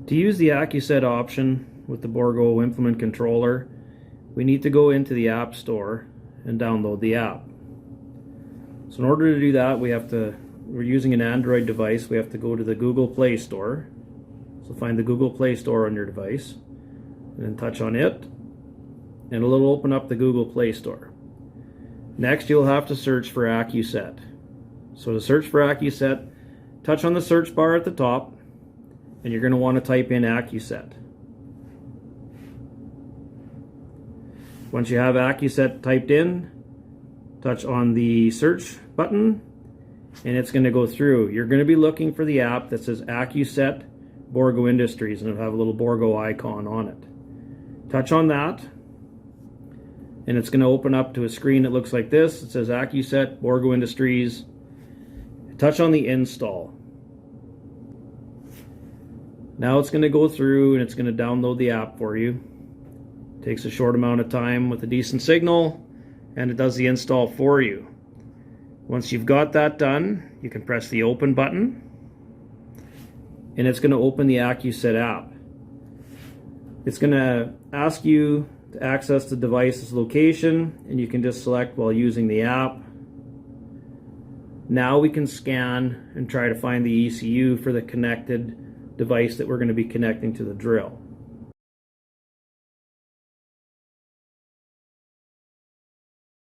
To use the AccuSet option with the Bourgault implement controller, we need to go into the App Store and download the app. So in order to do that, we're using an Android device, we have to go to the Google Play Store. So find the Google Play Store on your device, and then touch on it, and it'll open up the Google Play Store. Next, you'll have to search for AccuSet. So to search for AccuSet, touch on the search bar at the top, and you're going to want to type in AccuSet. Once you have AccuSet typed in, touch on the search button, and it's going to go through. You're going to be looking for the app that says AccuSet Bourgault Industries, and it'll have a little Bourgault icon on it. Touch on that, and it's going to open up to a screen that looks like this. It says AccuSet Bourgault Industries. Touch on the install. Now it's going to go through and it's going to download the app for you. It takes a short amount of time with a decent signal, and it does the install for you. Once you've got that done, you can press the open button, and it's going to open the AccuSet app. It's going to ask you to access the device's location, and you can just select while using the app. Now we can scan and try to find the ECU for the connected device that we're going to be connecting to the drill.